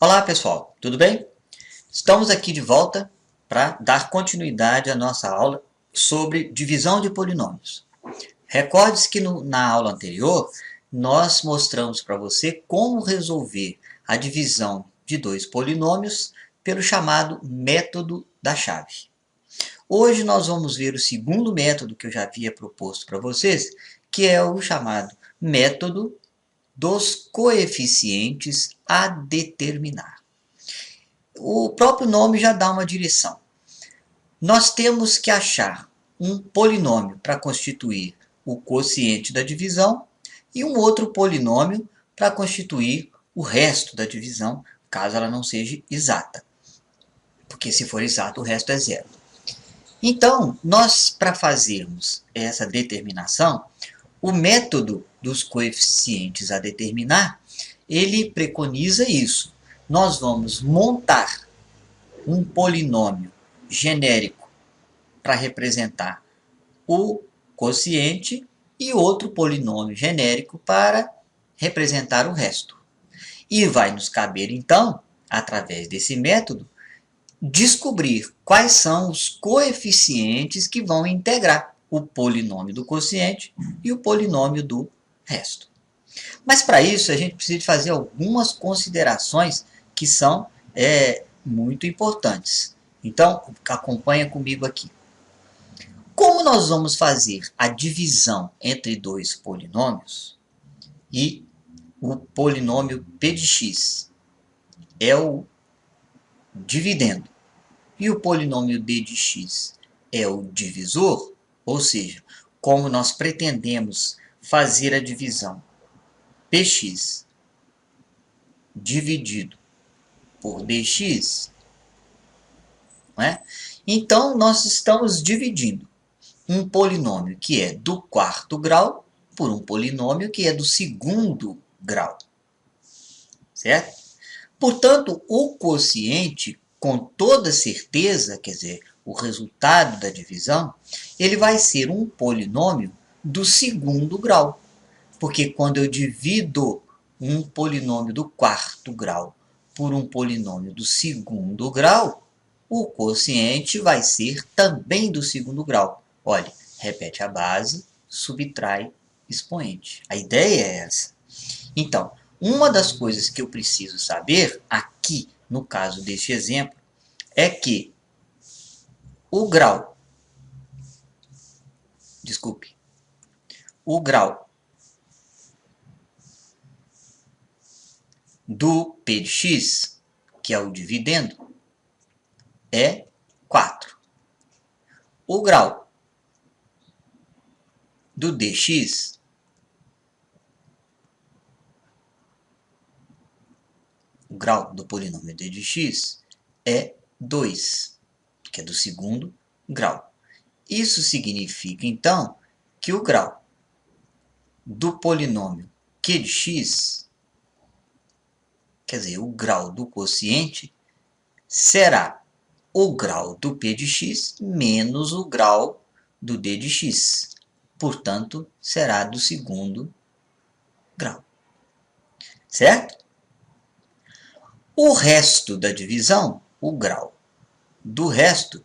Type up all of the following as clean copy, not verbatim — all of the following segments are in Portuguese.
Olá pessoal, tudo bem? Estamos aqui de volta para dar continuidade à nossa aula sobre divisão de polinômios. Recorde-se que na aula anterior nós mostramos para você como resolver a divisão de dois polinômios pelo chamado método da chave. Hoje nós vamos ver o segundo método que eu já havia proposto para vocês, que é o chamado método dos coeficientes a determinar. O próprio nome já dá uma direção. Nós temos que achar um polinômio para constituir o quociente da divisão e um outro polinômio para constituir o resto da divisão, caso ela não seja exata. Porque se for exato, o resto é zero. Então, nós, para fazermos essa determinação, o método dos coeficientes a determinar, ele preconiza isso. Nós vamos montar um polinômio genérico para representar o quociente e outro polinômio genérico para representar o resto. E vai nos caber, então, através desse método, descobrir quais são os coeficientes que vão integrar o polinômio do quociente e o polinômio do resto. Mas para isso a gente precisa fazer algumas considerações que são muito importantes. Então, acompanha comigo aqui. Como nós vamos fazer a divisão entre dois polinômios e o polinômio p de x é o dividendo e o polinômio d de x é o divisor, ou seja, como nós pretendemos fazer a divisão px dividido por dx, não é? Então, nós estamos dividindo um polinômio que é do quarto grau por um polinômio que é do segundo grau. Certo? Portanto, o quociente, com toda certeza, quer dizer, o resultado da divisão, ele vai ser um polinômio do segundo grau. Porque quando eu divido um polinômio do quarto grau por um polinômio do segundo grau, o quociente vai ser também do segundo grau. Olha, repete a base, subtrai expoente. A ideia é essa. Então, uma das coisas que eu preciso saber, aqui no caso deste exemplo, é que o grau do p de x, que é o dividendo, é 4. O grau do dx o grau do polinômio d de x é 2, que é do segundo grau. Isso significa, então, que o grau do polinômio q de x, quer dizer, o grau do quociente, será o grau do p de x menos o grau do d de x. Portanto, será do segundo grau. Certo? O resto da divisão, o grau do resto,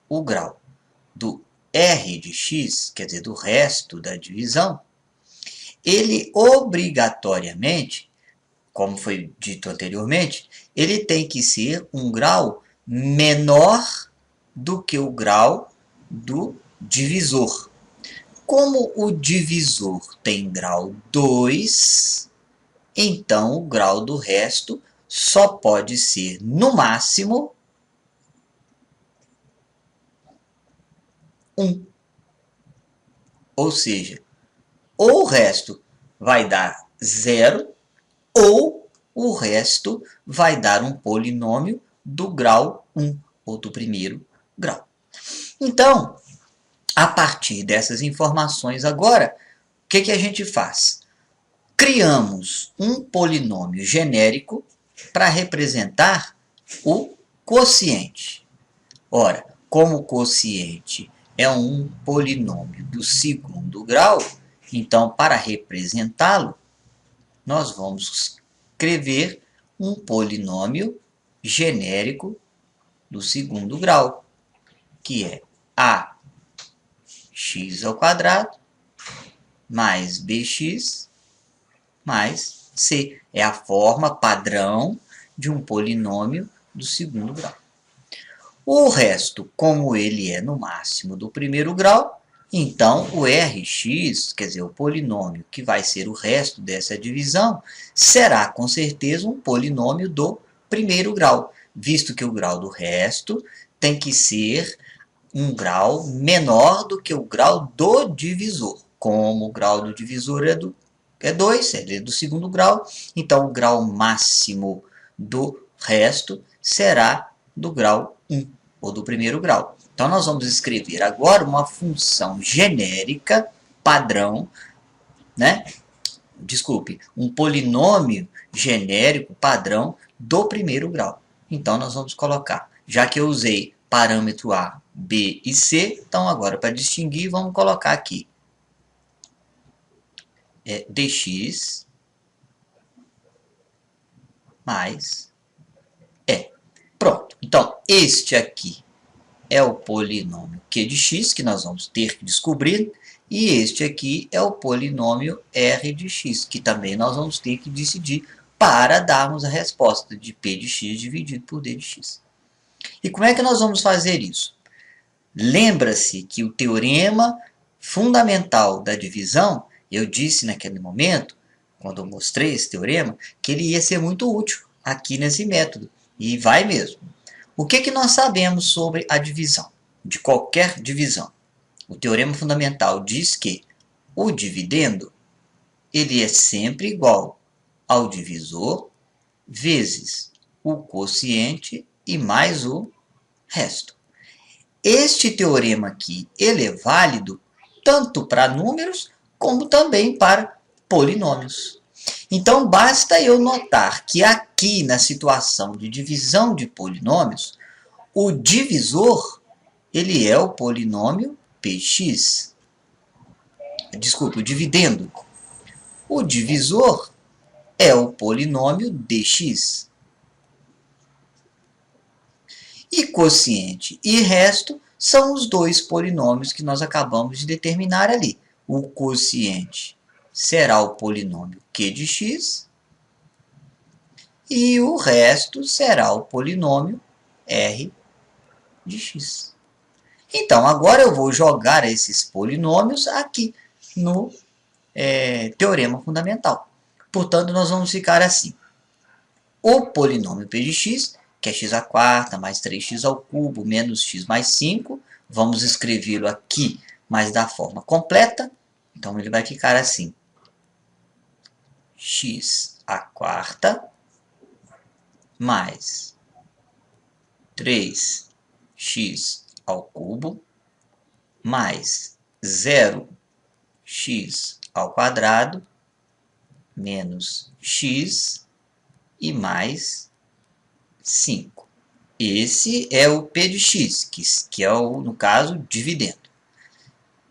o grau do r de x, quer dizer, do resto da divisão, ele obrigatoriamente, como foi dito anteriormente, ele tem que ser um grau menor do que o grau do divisor. Como o divisor tem grau 2, então o grau do resto só pode ser, no máximo, 1. Ou seja, ou o resto vai dar 0, ou o resto vai dar um polinômio do grau 1, ou do primeiro grau. Então, a partir dessas informações agora, o que a gente faz? Criamos um polinômio genérico para representar o quociente. Ora, como o quociente é um polinômio do segundo grau, então, para representá-lo, nós vamos escrever um polinômio genérico do segundo grau, que é ax² mais bx mais c. É a forma padrão de um polinômio do segundo grau. O resto, como ele é no máximo do primeiro grau, então o Rx, quer dizer, o polinômio que vai ser o resto dessa divisão, será com certeza um polinômio do primeiro grau, visto que o grau do resto tem que ser um grau menor do que o grau do divisor. Como o grau do divisor é 2, ele é do segundo grau, então o grau máximo do resto será do grau 1, ou do primeiro grau. Então nós vamos escrever agora uma função genérica padrão, né? Desculpe, um polinômio genérico padrão do primeiro grau. Então nós vamos colocar, já que eu usei parâmetro A, B e C, então agora para distinguir vamos colocar aqui dx mais E. Pronto, então este aqui é o polinômio q de x, que nós vamos ter que descobrir, e este aqui é o polinômio r de x, que também nós vamos ter que decidir para darmos a resposta de p de x dividido por d de x. E como é que nós vamos fazer isso? Lembra-se que o teorema fundamental da divisão, eu disse naquele momento, quando eu mostrei esse teorema, que ele ia ser muito útil aqui nesse método, e vai mesmo. O que nós sabemos sobre a divisão, de qualquer divisão? O teorema fundamental diz que o dividendo ele é sempre igual ao divisor vezes o quociente e mais o resto. Este teorema aqui ele é válido tanto para números como também para polinômios. Então, basta eu notar que aqui na situação de divisão de polinômios, o divisor ele é o polinômio px. Desculpe, o dividendo. O divisor é o polinômio dx. E quociente e resto são os dois polinômios que nós acabamos de determinar ali. O quociente será o polinômio q de x e o resto será o polinômio r de x. Então, agora eu vou jogar esses polinômios aqui no teorema fundamental. Portanto, nós vamos ficar assim. O polinômio p de x, que é x² mais 3x ao cubo menos x mais 5, vamos escrevê-lo aqui, mas da forma completa. Então, ele vai ficar assim. x² mais 3x ao cubo mais 0x ao quadrado menos x e mais 5. Esse é o p de x, que é, no caso, dividendo.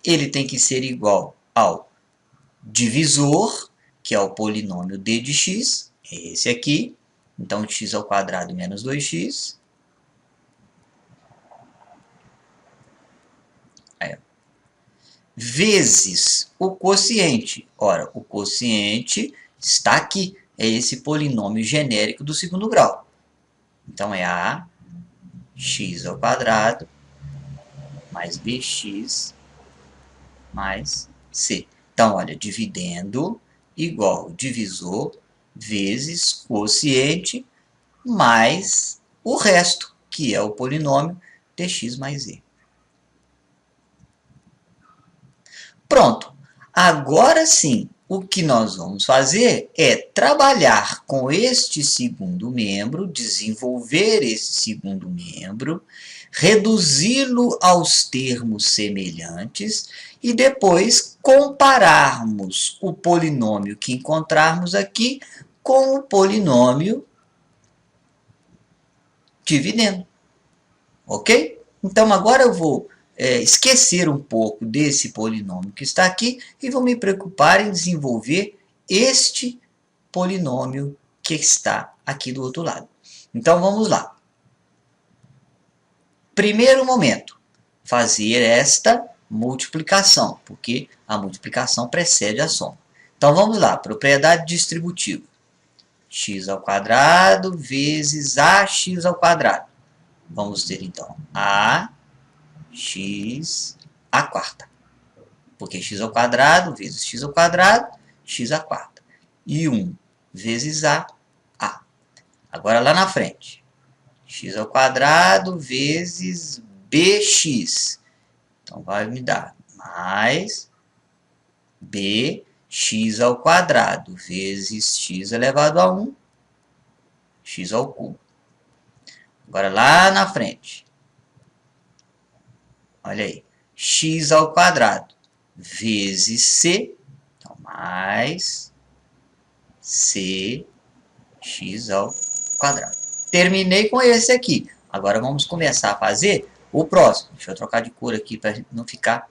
Ele tem que ser igual ao divisor, que é o polinômio d de x, é esse aqui. Então, x ao quadrado menos 2x. Vezes o quociente. Ora, o quociente está aqui. É esse polinômio genérico do segundo grau. Então, é a x ao quadrado mais bx mais c. Então, olha, dividendo igual divisor vezes quociente mais o resto, que é o polinômio dx mais e. Pronto. Agora sim, o que nós vamos fazer é trabalhar com este segundo membro, desenvolver esse segundo membro, reduzi-lo aos termos semelhantes e depois compararmos o polinômio que encontrarmos aqui com o polinômio dividendo. Ok? Então agora eu vou esquecer um pouco desse polinômio que está aqui e vou me preocupar em desenvolver este polinômio que está aqui do outro lado. Então, vamos lá. Primeiro momento, fazer esta multiplicação, porque a multiplicação precede a soma. Então, vamos lá, propriedade distributiva. X ao quadrado vezes AX ao quadrado. Vamos ter, então, AX à quarta. Porque x ao quadrado vezes x ao quadrado, x à quarta. E 1 vezes A. Agora, lá na frente, x ao quadrado vezes bx. Então, vai me dar mais bx ao quadrado vezes x elevado a 1, x ao cubo. Agora, lá na frente, olha aí, x ao quadrado vezes c, então, mais cx ao quadrado. Terminei com esse aqui. Agora vamos começar a fazer o próximo. Deixa eu trocar de cor aqui para não ficar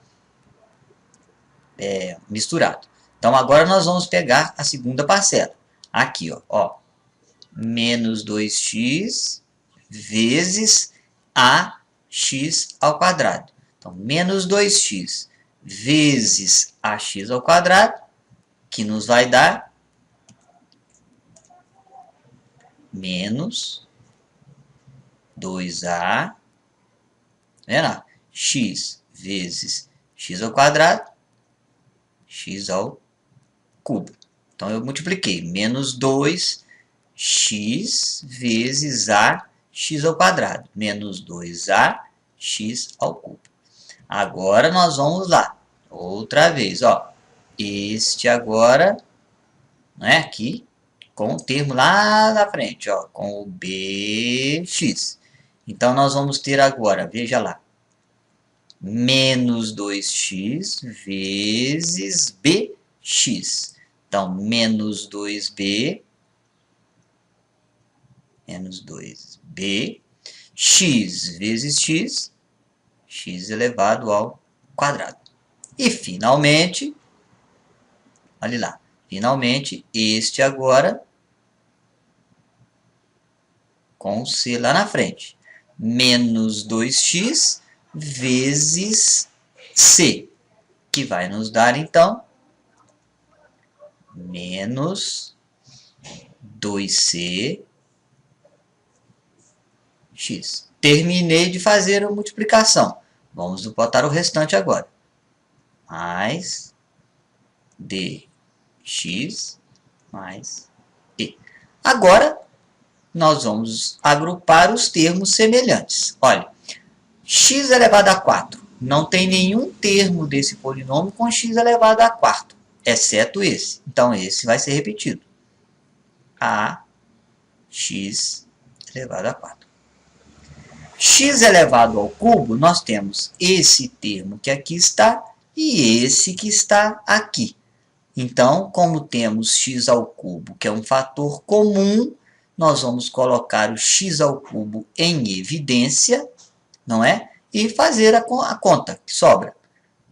misturado. Então agora nós vamos pegar a segunda parcela. Aqui, ó, menos 2x vezes ax ao quadrado. Então, menos 2x vezes ax ao quadrado, que nos vai dar menos 2a, x vezes x ao quadrado, x ao cubo. Então, eu multipliquei menos 2x vezes ax ao quadrado, menos 2ax ao cubo. Agora, nós vamos lá, outra vez, ó, este agora, aqui, com o termo lá na frente, ó, com o bx. Então, nós vamos ter agora, veja lá, menos 2x vezes bx. Então, menos 2b, x vezes x elevado ao quadrado. E, finalmente, olha lá, finalmente, este agora, com c lá na frente, menos 2x vezes c, que vai nos dar, então, menos 2c x. Terminei de fazer a multiplicação. Vamos botar o restante agora. Mais dx mais e. Agora, nós vamos agrupar os termos semelhantes. Olha, x elevado a 4. Não tem nenhum termo desse polinômio com x elevado a 4, exceto esse. Então, esse vai ser repetido. Ax elevado a 4. X elevado ao cubo, nós temos esse termo que aqui está e esse que está aqui. Então, como temos x ao cubo, que é um fator comum, nós vamos colocar o x ao cubo em evidência, não é? E fazer a conta que sobra.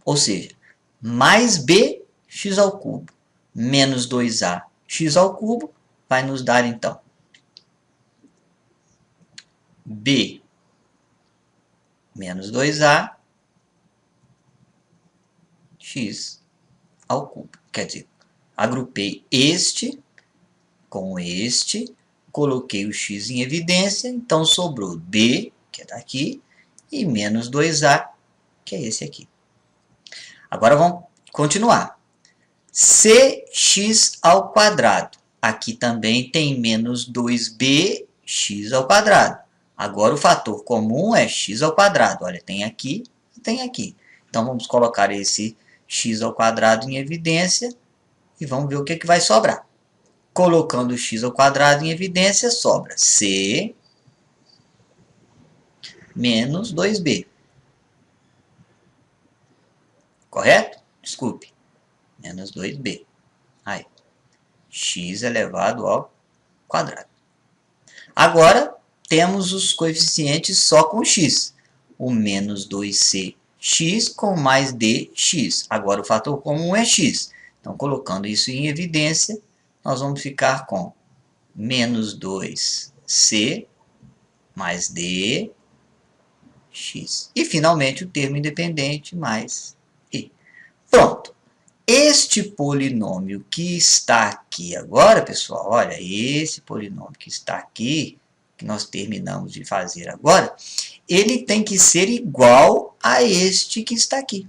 Ou seja, mais b x ao cubo menos 2a x ao cubo vai nos dar, então, b menos 2a x ao cubo. Quer dizer, agrupei este com este, coloquei o x em evidência, então sobrou b, que é daqui, e menos 2a, que é esse aqui. Agora vamos continuar. Cx ao quadrado. Aqui também tem menos 2bx ao quadrado. Agora o fator comum é x ao quadrado. Olha, tem aqui e tem aqui. Então vamos colocar esse x ao quadrado em evidência e vamos ver o que vai sobrar. Colocando o x ao quadrado em evidência, sobra c menos 2b. Correto? Desculpe. Menos 2b. Aí. X elevado ao quadrado. Agora, temos os coeficientes só com x. O menos 2cx com mais dx. Agora, o fator comum é x. Então, colocando isso em evidência, nós vamos ficar com menos 2c mais d, x. E, finalmente, o termo independente mais i. Pronto. Este polinômio que está aqui agora, pessoal, olha, esse polinômio que está aqui, que nós terminamos de fazer agora, ele tem que ser igual a este que está aqui.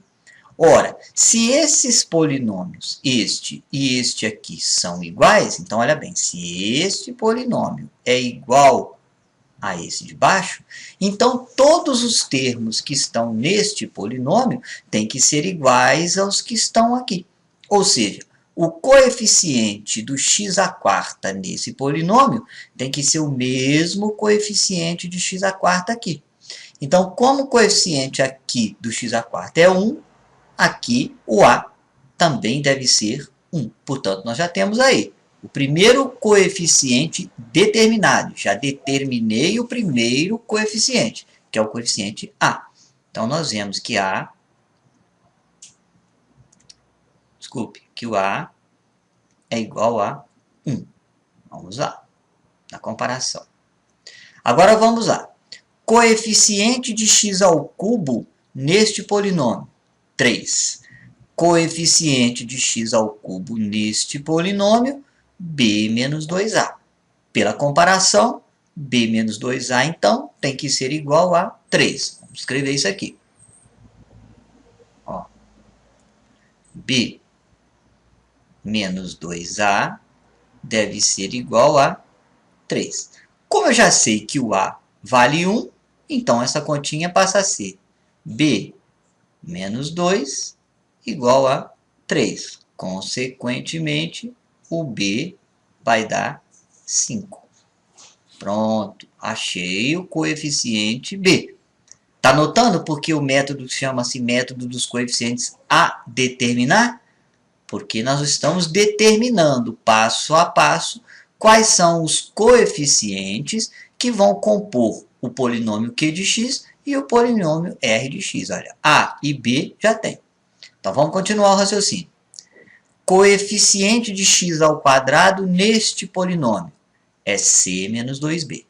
Ora, se esses polinômios, este e este aqui, são iguais, então olha bem, se este polinômio é igual a esse de baixo, então todos os termos que estão neste polinômio têm que ser iguais aos que estão aqui. Ou seja, o coeficiente do x² nesse polinômio tem que ser o mesmo coeficiente de x² aqui. Então, como o coeficiente aqui do x² é 1, aqui o a também deve ser 1. Portanto, nós já temos aí o primeiro coeficiente determinado. Já determinei o primeiro coeficiente, que é o coeficiente a. Então, nós vemos que que o a é igual a 1. Vamos lá, na comparação. Agora vamos lá. Coeficiente de x² neste polinômio, 3. Coeficiente de x² neste polinômio, b menos 2a. Pela comparação, b menos 2a, então, tem que ser igual a 3. Vamos escrever isso aqui. Ó. B menos 2a deve ser igual a 3. Como eu já sei que o a vale 1, então essa continha passa a ser b menos 2 igual a 3. Consequentemente, o b vai dar 5. Pronto, achei o coeficiente b. Está notando porque o método chama-se método dos coeficientes a determinar? Porque nós estamos determinando passo a passo quais são os coeficientes que vão compor o polinômio q de x e o polinômio r de x. Olha, a e b já tem. Então, vamos continuar o raciocínio. Coeficiente de x² neste polinômio é c menos 2b.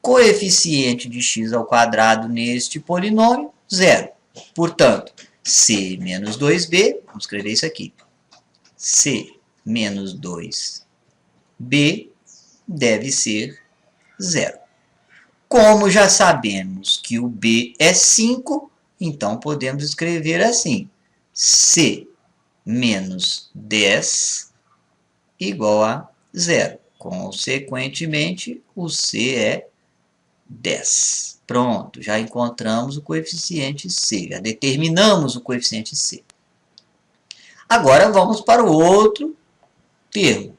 Coeficiente de x² neste polinômio, 0. Portanto, c menos 2b, vamos escrever isso aqui, c menos 2b deve ser 0. Como já sabemos que o b é 5, então podemos escrever assim, c menos 10 igual a 0. Consequentemente, o c é 10. Pronto, já encontramos o coeficiente c, já determinamos o coeficiente c. Agora vamos para o outro termo.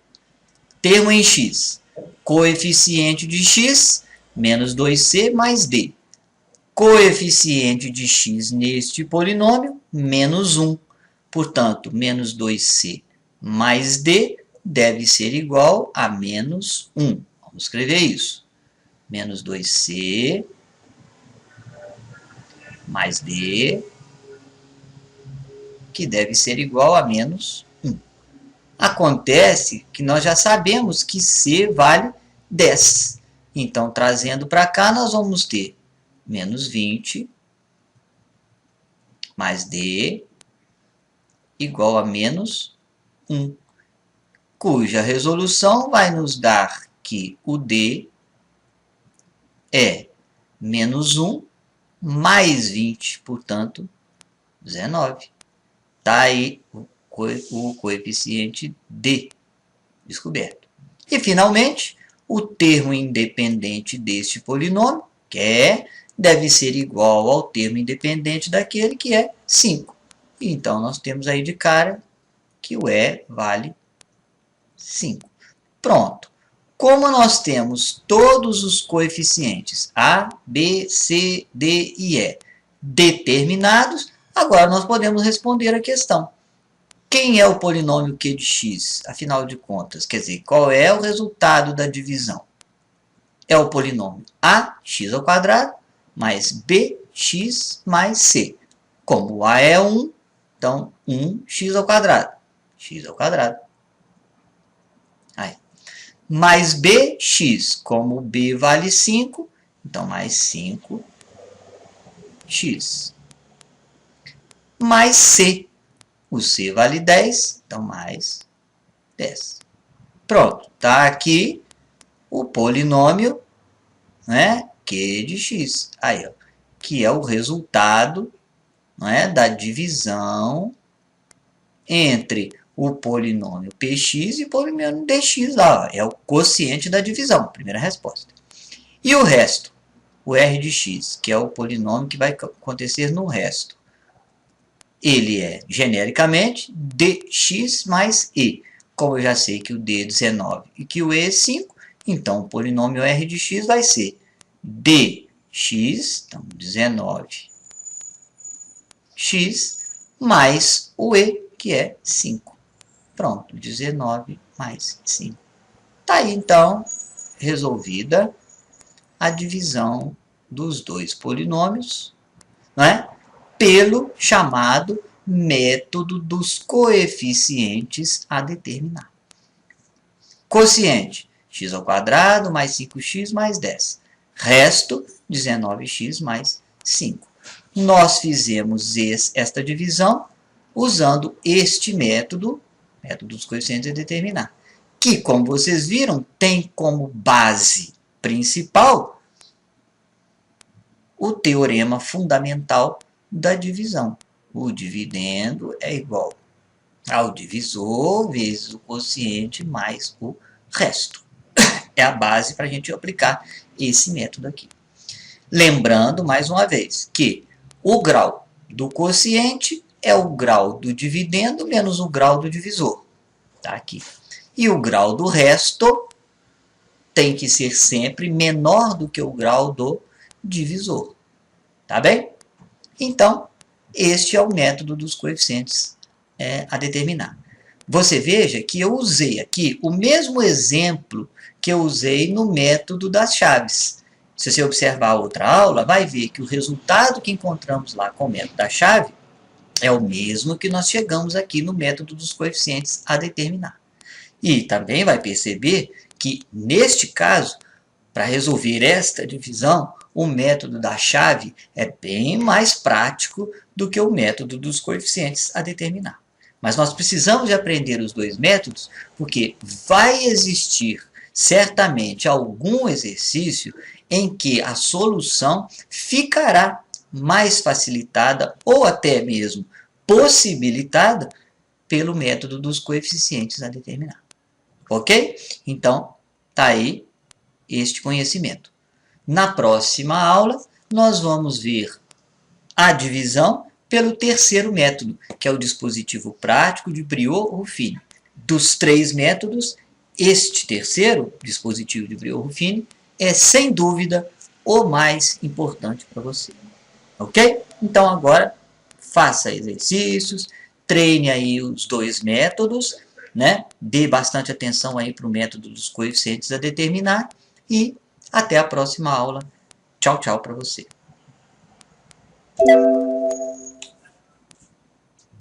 Termo em x. Coeficiente de x, menos 2c mais d. Coeficiente de x neste polinômio, menos 1. Portanto, menos 2c mais d deve ser igual a menos 1. Vamos escrever isso. Menos 2c mais d, que deve ser igual a menos 1. Acontece que nós já sabemos que c vale 10. Então, trazendo para cá, nós vamos ter menos 20 mais d igual a menos 1, cuja resolução vai nos dar que o d é menos 1 mais 20, portanto, 19. Está aí o coeficiente d descoberto. E, finalmente, o termo independente deste polinômio, que deve ser igual ao termo independente daquele, que é 5. Então, nós temos aí de cara que o e vale 5. Pronto. Como nós temos todos os coeficientes a, b, c, d e e determinados, agora nós podemos responder a questão. Quem é o polinômio q de x, afinal de contas? Quer dizer, qual é o resultado da divisão? É o polinômio ax² mais bx mais c. Como o a é 1, então 1x². X². Aí. mais bx, como b vale 5, então mais 5x. Mais c, o c vale 10, então mais 10. Pronto, está aqui o polinômio, né, q de x, aí, ó, que é o resultado, né, da divisão entre o polinômio px e o polinômio dx lá, ó, é o quociente da divisão, primeira resposta. E o resto, o r de x, que é o polinômio que vai acontecer no resto, ele é genericamente dx mais e. Como eu já sei que o d é 19 e que o e é 5, então o polinômio r de x vai ser dx, então 19x, mais o e, que é 5. Pronto, 19 mais 5. Está aí, então, resolvida a divisão dos dois polinômios, né, pelo chamado método dos coeficientes a determinar. Quociente, x ao quadrado mais 5x mais 10. Resto, 19x mais 5. Nós fizemos esta divisão usando este método, método dos coeficientes a determinar, que, como vocês viram, tem como base principal o teorema fundamental da divisão. O dividendo é igual ao divisor vezes o quociente mais o resto. É a base para a gente aplicar esse método aqui. Lembrando, mais uma vez, que o grau do quociente é o grau do dividendo menos o grau do divisor. Tá aqui. E o grau do resto tem que ser sempre menor do que o grau do divisor. Tá bem? Então, este é o método dos coeficientes a determinar. Você veja que eu usei aqui o mesmo exemplo que eu usei no método das chaves. Se você observar a outra aula, vai ver que o resultado que encontramos lá com o método da chave é o mesmo que nós chegamos aqui no método dos coeficientes a determinar. E também vai perceber que, neste caso, para resolver esta divisão, o método da chave é bem mais prático do que o método dos coeficientes a determinar. Mas nós precisamos de aprender os dois métodos, porque vai existir certamente algum exercício em que a solução ficará mais facilitada ou até mesmo possibilitada pelo método dos coeficientes a determinar. Ok? Então, está aí este conhecimento. Na próxima aula, nós vamos ver a divisão pelo terceiro método, que é o dispositivo prático de Briot-Ruffini. Dos três métodos, este terceiro, dispositivo de Briot-Ruffini, é sem dúvida o mais importante para você. Ok? Então agora, faça exercícios, treine aí os dois métodos, né? Dê bastante atenção aí para o método dos coeficientes a determinar e até a próxima aula. Tchau, tchau para você.